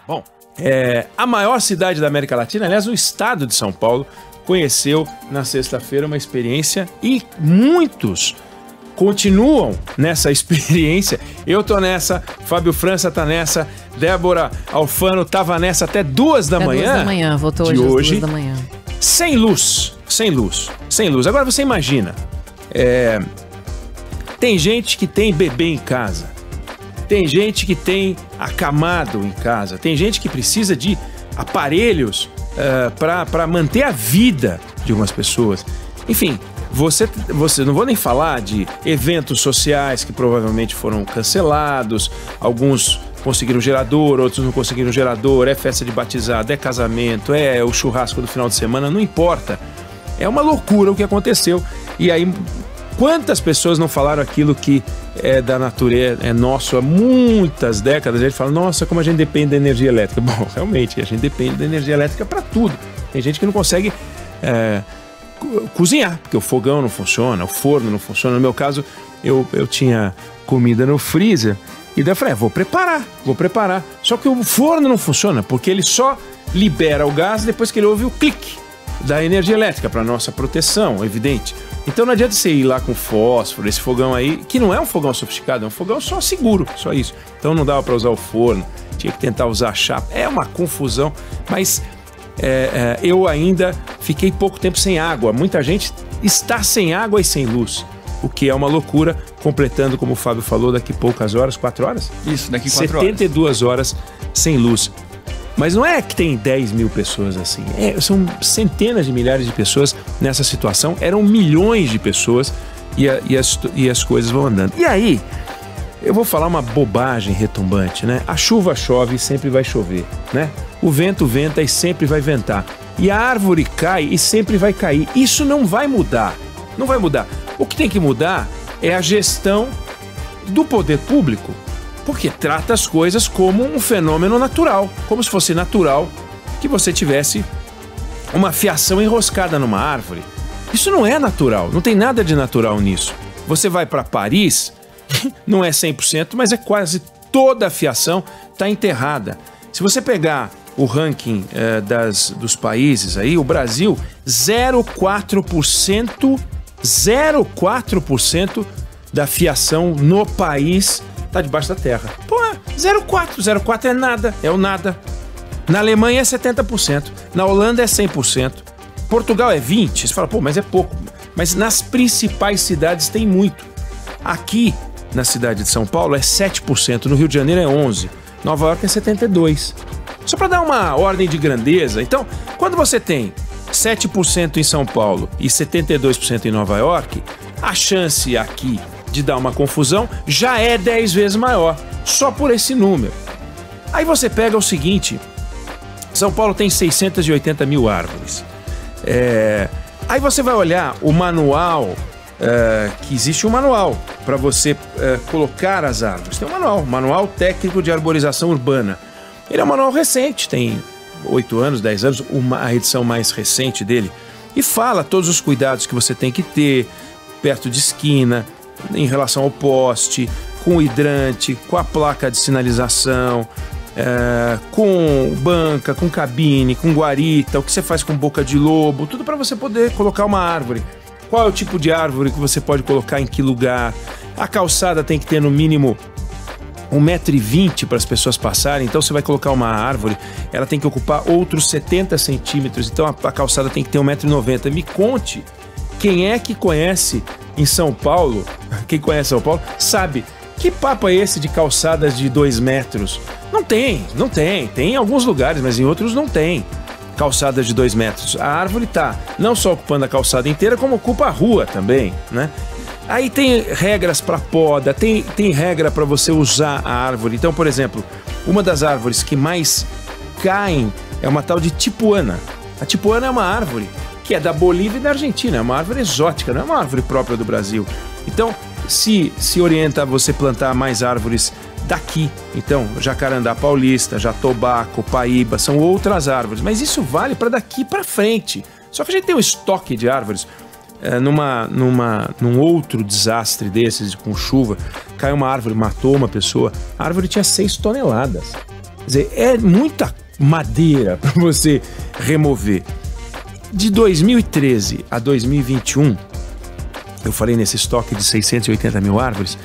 Bom, a maior cidade da América Latina, aliás, o estado de São Paulo, conheceu na sexta-feira uma experiência e muitos continuam nessa experiência. Eu tô nessa, Fábio França tá nessa, Débora Alfano tava nessa até 2 da manhã. 2 da manhã, voltou de hoje às 2 da manhã. Sem luz. Agora você imagina, tem gente que tem bebê em casa, tem gente que tem acamado em casa, tem gente que precisa de aparelhos para manter a vida de algumas pessoas. Enfim, você não vou nem falar de eventos sociais que provavelmente foram cancelados, alguns conseguiram gerador, outros não conseguiram gerador, é festa de batizado, é casamento, é o churrasco do final de semana, não importa. É uma loucura o que aconteceu. E aí, quantas pessoas não falaram aquilo que é da natureza, é nosso há muitas décadas? A gente fala, nossa, como a gente depende da energia elétrica. Bom, realmente, a gente depende da energia elétrica para tudo. Tem gente que não consegue cozinhar, porque o fogão não funciona, o forno não funciona. No meu caso, eu tinha comida no freezer e daí eu falei, vou preparar. Só que o forno não funciona, porque ele só libera o gás depois que ele ouve o clique da energia elétrica para nossa proteção, evidente. Então não adianta você ir lá com fósforo, esse fogão aí, que não é um fogão sofisticado, é um fogão só seguro, só isso. Então não dava para usar o forno, tinha que tentar usar a chapa. É uma confusão, mas eu ainda fiquei pouco tempo sem água. Muita gente está sem água e sem luz, o que é uma loucura, completando, como o Fábio falou, daqui poucas horas, 4 horas? Isso, daqui 4 horas. 72 horas sem luz. Mas não é que tem 10 mil pessoas assim, são centenas de milhares de pessoas nessa situação, eram milhões de pessoas e as coisas vão andando. E aí, eu vou falar uma bobagem retumbante, né? A chuva chove e sempre vai chover, né? O vento venta e sempre vai ventar. E a árvore cai e sempre vai cair. Isso não vai mudar, não vai mudar. O que tem que mudar é a gestão do poder público, porque trata as coisas como um fenômeno natural, como se fosse natural que você tivesse uma fiação enroscada numa árvore. Isso não é natural, não tem nada de natural nisso. Você vai para Paris, não é 100%, mas é quase toda a fiação está enterrada. Se você pegar o ranking dos países aí, o Brasil, 0,4% da fiação no país tá debaixo da terra. Pô, 0,4 é nada, é o nada. Na Alemanha é 70%, na Holanda é 100%, Portugal é 20%. Você fala, pô, mas é pouco. Mas nas principais cidades tem muito. Aqui, na cidade de São Paulo, é 7%, no Rio de Janeiro é 11%, Nova York é 72%. Só para dar uma ordem de grandeza. Então, quando você tem 7% em São Paulo e 72% em Nova York, a chance aqui de dar uma confusão já é 10 vezes maior, só por esse número. Aí você pega o seguinte, São Paulo tem 680 mil árvores. Aí você vai olhar o manual, que existe um manual para você colocar as árvores. Tem um manual técnico de arborização urbana. Ele é um manual recente, tem 8 anos, 10 anos, a edição mais recente dele. E fala todos os cuidados que você tem que ter perto de esquina, em relação ao poste, com o hidrante, com a placa de sinalização, com banca, com cabine, com guarita, o que você faz com boca de lobo, tudo para você poder colocar uma árvore. Qual é o tipo de árvore que você pode colocar em que lugar? A calçada tem que ter no mínimo 1,20 m para as pessoas passarem, então você vai colocar uma árvore, ela tem que ocupar outros 70 centímetros, então a calçada tem que ter 1,90 m. Me conte, quem é que conhece em São Paulo, quem conhece São Paulo, sabe que papo é esse de calçadas de 2 metros? Não tem. Tem em alguns lugares, mas em outros não tem calçadas de 2 metros. A árvore tá não só ocupando a calçada inteira, como ocupa a rua também, né? Aí tem regras para poda, tem regra para você usar a árvore. Então, por exemplo, uma das árvores que mais caem é uma tal de tipuana. A tipuana é uma árvore que é da Bolívia e da Argentina, é uma árvore exótica, não é uma árvore própria do Brasil. Então, se orienta a você plantar mais árvores daqui. Então, Jacarandá Paulista, Jatobá, Copaíba, são outras árvores, mas isso vale para daqui para frente. Só que a gente tem um estoque de árvores. Num outro desastre desses, com chuva, caiu uma árvore, matou uma pessoa. A árvore tinha 6 toneladas. Quer dizer, é muita madeira para você remover. De 2013 a 2021, eu falei nesse estoque de 680 mil árvores,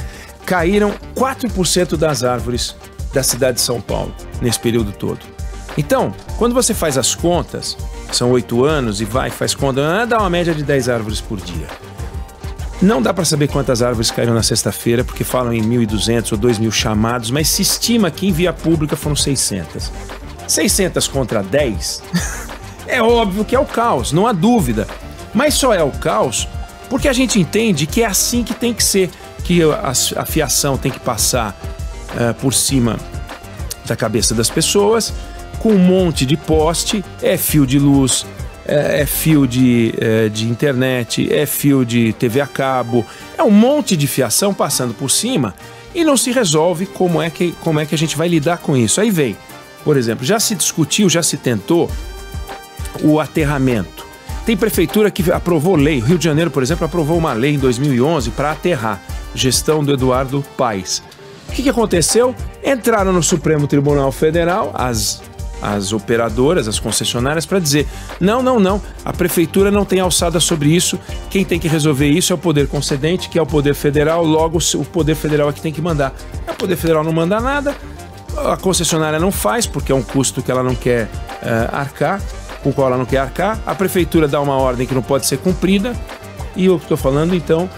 caíram 4% das árvores da cidade de São Paulo nesse período todo. Então, quando você faz as contas, são 8 anos e faz conta, dá uma média de 10 árvores por dia. Não dá para saber quantas árvores caíram na sexta-feira, porque falam em 1.200 ou 2.000 chamados, mas se estima que em via pública foram 600. 600 contra 10, é óbvio que é o caos, não há dúvida. Mas só é o caos porque a gente entende que é assim que tem que ser, que a fiação tem que passar por cima da cabeça das pessoas, com um monte de poste, é fio de luz, é fio de internet, é fio de TV a cabo, é um monte de fiação passando por cima e não se resolve como é que a gente vai lidar com isso. Aí vem, por exemplo, já se discutiu, já se tentou o aterramento. Tem prefeitura que aprovou lei, o Rio de Janeiro, por exemplo, aprovou uma lei em 2011 para aterrar, gestão do Eduardo Paes. O que aconteceu? Entraram no Supremo Tribunal Federal as operadoras, as concessionárias, para dizer não, a prefeitura não tem alçada sobre isso, quem tem que resolver isso é o poder concedente, que é o poder federal, logo o poder federal é que tem que mandar. O poder federal não manda nada, a concessionária não faz, porque é um custo que ela não quer arcar, com o qual ela não quer arcar, a prefeitura dá uma ordem que não pode ser cumprida, e eu estou falando então,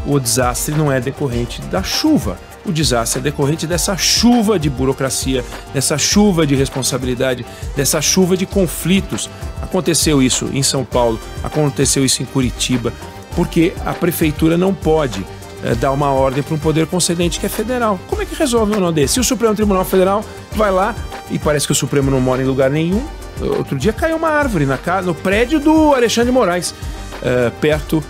o desastre não é decorrente da chuva. O desastre é decorrente dessa chuva de burocracia, dessa chuva de responsabilidade, dessa chuva de conflitos. Aconteceu isso em São Paulo, aconteceu isso em Curitiba, porque a prefeitura não pode dar uma ordem para um poder concedente que é federal. Como é que resolve um nó desse? Se o Supremo Tribunal Federal vai lá, e parece que o Supremo não mora em lugar nenhum, outro dia caiu uma árvore no prédio do Alexandre de Moraes, perto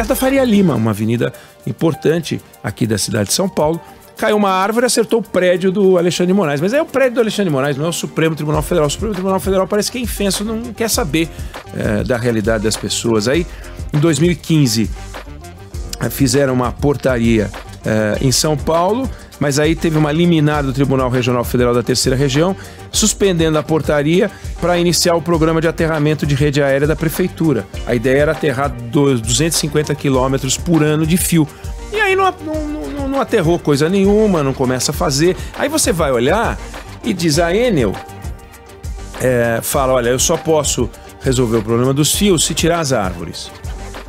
da Faria Lima, uma avenida importante aqui da cidade de São Paulo. Caiu uma árvore e acertou o prédio do Alexandre de Moraes. Mas é o prédio do Alexandre de Moraes, não é o Supremo Tribunal Federal. O Supremo Tribunal Federal parece que é infenso, não quer saber da realidade das pessoas. Aí, em 2015, fizeram uma portaria em São Paulo, mas aí teve uma liminar do Tribunal Regional Federal da Terceira Região, suspendendo a portaria para iniciar o programa de aterramento de rede aérea da prefeitura. A ideia era aterrar 250 quilômetros por ano de fio. E aí não aterrou coisa nenhuma, não começa a fazer. Aí você vai olhar e diz a Enel, fala, olha, eu só posso resolver o problema dos fios se tirar as árvores.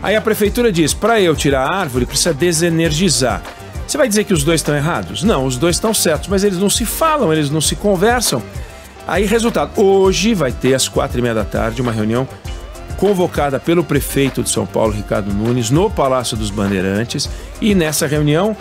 Aí a prefeitura diz, para eu tirar a árvore precisa desenergizar. Você vai dizer que os dois estão errados? Não, os dois estão certos, mas eles não se falam, eles não se conversam. Aí, resultado, hoje vai ter às 4h30 da tarde uma reunião convocada pelo prefeito de São Paulo, Ricardo Nunes, no Palácio dos Bandeirantes, e nessa reunião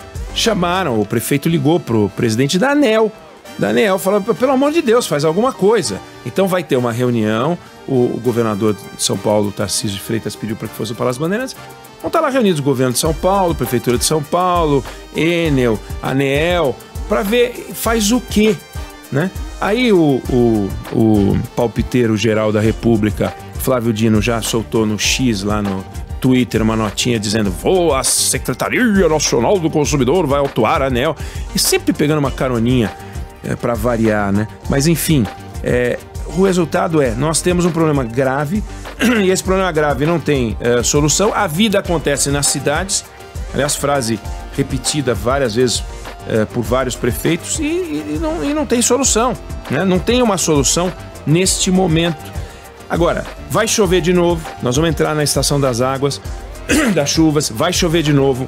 o prefeito ligou para o presidente da ANEEL. Da ANEEL falou, pelo amor de Deus, faz alguma coisa. Então vai ter uma reunião, o governador de São Paulo, Tarcísio de Freitas, pediu para que fosse o Palácio dos Bandeirantes. Vão estar lá reunidos o governo de São Paulo, Prefeitura de São Paulo, Enel, ANEEL, para ver faz o quê, né? Aí o palpiteiro geral da República, Flávio Dino, já soltou no X, lá no Twitter, uma notinha dizendo a Secretaria Nacional do Consumidor vai autuar a ANEEL, e sempre pegando uma caroninha para variar, né? Mas enfim, o resultado nós temos um problema grave, e esse problema grave não tem solução. A vida acontece nas cidades, aliás, frase repetida várias vezes por vários prefeitos, e não tem solução, né? Não tem uma solução neste momento. Agora, vai chover de novo, nós vamos entrar na estação das águas, das chuvas, vai chover de novo.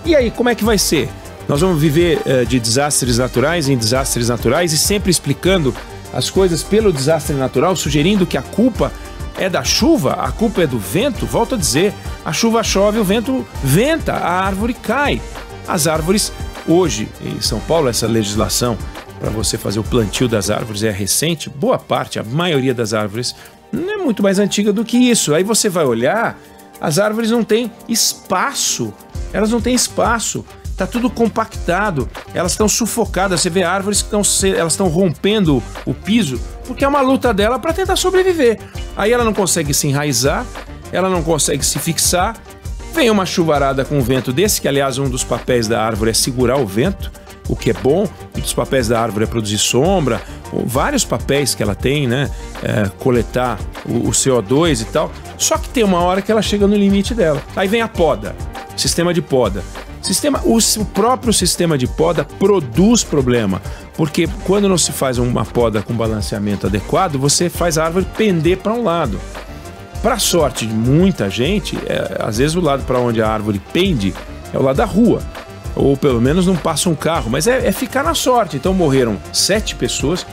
E aí, como é que vai ser? Nós vamos viver de desastres naturais em desastres naturais, e sempre explicando as coisas pelo desastre natural, sugerindo que a culpa é da chuva, a culpa é do vento. Volto a dizer, a chuva chove, o vento venta, a árvore cai. As árvores, hoje em São Paulo, essa legislação para você fazer o plantio das árvores é recente, boa parte, a maioria das árvores não é muito mais antiga do que isso. Aí você vai olhar, as árvores não têm espaço, elas não têm espaço. Está tudo compactado, elas estão sufocadas. Você vê árvores que elas estão rompendo o piso, porque é uma luta dela para tentar sobreviver. Aí ela não consegue se enraizar, ela não consegue se fixar. Vem uma chuvarada com um vento desse, que aliás um dos papéis da árvore é segurar o vento. o que é bom. Um dos papéis da árvore é produzir sombra, vários papéis que ela tem, né? Coletar o CO2 e tal. Só que tem uma hora que ela chega no limite dela. Aí vem a poda, sistema de poda. O próprio sistema de poda produz problema, porque quando não se faz uma poda com balanceamento adequado, você faz a árvore pender para um lado. Para sorte de muita gente, às vezes o lado para onde a árvore pende é o lado da rua, ou pelo menos não passa um carro, mas é ficar na sorte. Então morreram 7 pessoas,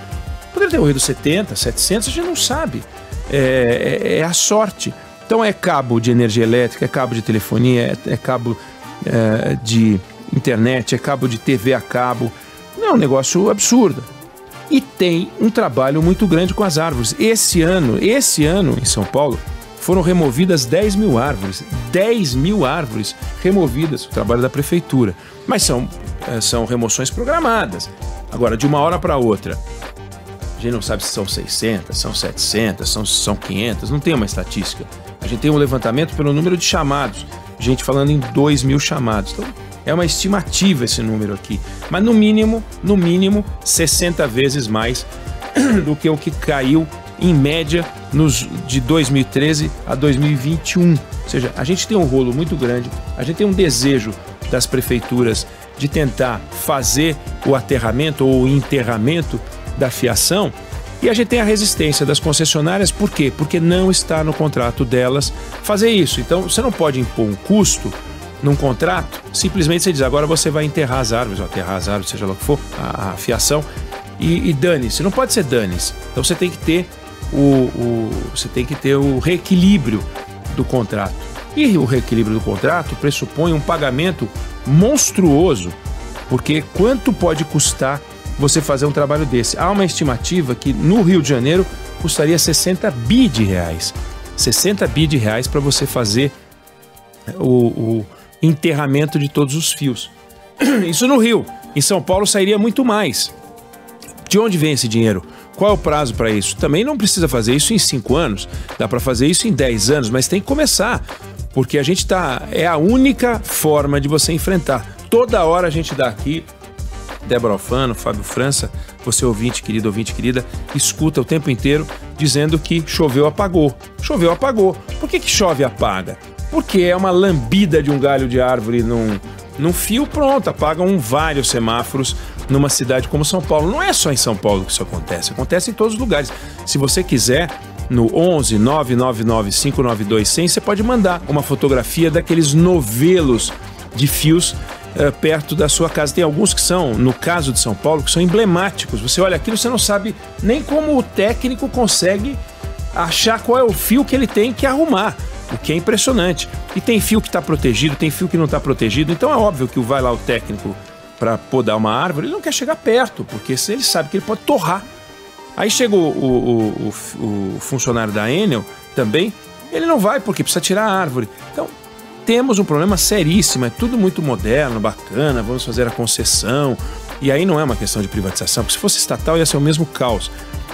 poderia ter morrido 70, 700, a gente não sabe, é a sorte. Então é cabo de energia elétrica, é cabo de telefonia, é cabo de internet, é cabo de TV a cabo, não é um negócio absurdo. E tem um trabalho muito grande com as árvores. Esse ano em São Paulo, foram removidas 10 mil árvores. 10 mil árvores removidas, o trabalho da prefeitura. Mas são remoções programadas. Agora, de uma hora para outra, a gente não sabe se são 600, são 700, são 500, não tem uma estatística. A gente tem um levantamento pelo número de chamados, gente falando em 2 mil chamados. Então, é uma estimativa esse número aqui. Mas no mínimo, 60 vezes mais do que o que caiu em média de 2013 a 2021. Ou seja, a gente tem um rolo muito grande, a gente tem um desejo das prefeituras de tentar fazer o aterramento ou o enterramento da fiação, e a gente tem a resistência das concessionárias. Por quê? Porque não está no contrato delas fazer isso. Então você não pode impor um custo num contrato, simplesmente você diz, agora você vai enterrar as árvores, ou aterrar as árvores, seja lá o que for, a fiação, e dane-se. Não pode ser dane-se. Então você tem que ter o reequilíbrio do contrato. E o reequilíbrio do contrato pressupõe um pagamento monstruoso, porque quanto pode custar você fazer um trabalho desse? Há uma estimativa que no Rio de Janeiro custaria 60 bi de reais. 60 bi de reais para você fazer o enterramento de todos os fios. Isso no Rio. Em São Paulo sairia muito mais. De onde vem esse dinheiro? Qual é o prazo para isso? Também não precisa fazer isso em 5 anos, dá para fazer isso em 10 anos, mas tem que começar, porque é a única forma de você enfrentar. Toda hora a gente dá aqui, Débora Alfano, Fábio França, você ouvinte, querido, ouvinte, querida, escuta o tempo inteiro dizendo que choveu, apagou. Choveu, apagou. Por que chove e apaga? Porque é uma lambida de um galho de árvore num fio, pronto, apagam vários semáforos numa cidade como São Paulo. Não é só em São Paulo que isso acontece, acontece em todos os lugares. Se você quiser, no 11 999 592 100, você pode mandar uma fotografia daqueles novelos de fios perto da sua casa. Tem alguns que são, no caso de São Paulo, que são emblemáticos. Você olha aquilo, você não sabe nem como o técnico consegue achar qual é o fio que ele tem que arrumar, o que é impressionante. E tem fio que está protegido, tem fio que não está protegido. Então é óbvio que vai lá o técnico para podar uma árvore, ele não quer chegar perto, porque ele sabe que ele pode torrar. Aí chegou o funcionário da Enel também, ele não vai porque precisa tirar a árvore. Então temos um problema seríssimo, é tudo muito moderno, bacana, vamos fazer a concessão. E aí não é uma questão de privatização, porque se fosse estatal ia ser o mesmo caos.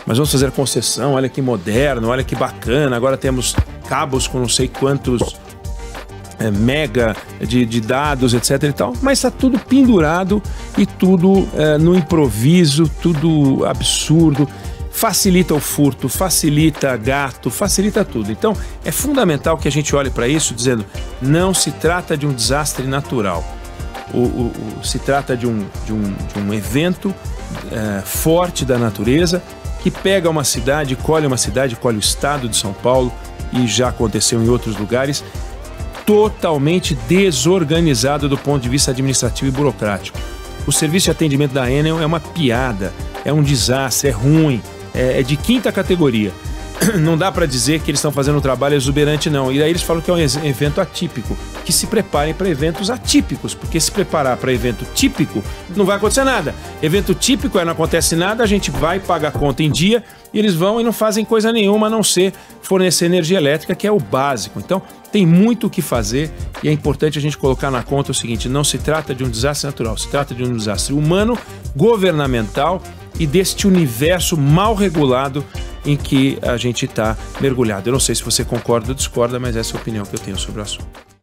Mas vamos fazer a concessão, olha que moderno, olha que bacana, agora temos cabos com não sei quantos mega de dados, etc e tal, mas está tudo pendurado e tudo no improviso, tudo absurdo, facilita o furto, facilita gato, facilita tudo. Então é fundamental que a gente olhe para isso dizendo, não se trata de um desastre natural, se trata de um evento forte da natureza que pega uma cidade, colhe o estado de São Paulo, e já aconteceu em outros lugares, totalmente desorganizado do ponto de vista administrativo e burocrático. O serviço de atendimento da Enel é uma piada, é um desastre, é ruim, é de 5ª categoria. Não dá para dizer que eles estão fazendo um trabalho exuberante, não. E aí eles falam que é um evento atípico, que se preparem para eventos atípicos, porque se preparar para evento típico não vai acontecer nada. Evento típico não acontece nada, a gente vai pagar a conta em dia e eles vão e não fazem coisa nenhuma a não ser fornecer energia elétrica, que é o básico. Então tem muito o que fazer e é importante a gente colocar na conta o seguinte, não se trata de um desastre natural, se trata de um desastre humano, governamental e deste universo mal regulado em que a gente está mergulhado. Eu não sei se você concorda ou discorda, mas essa é a opinião que eu tenho sobre o assunto.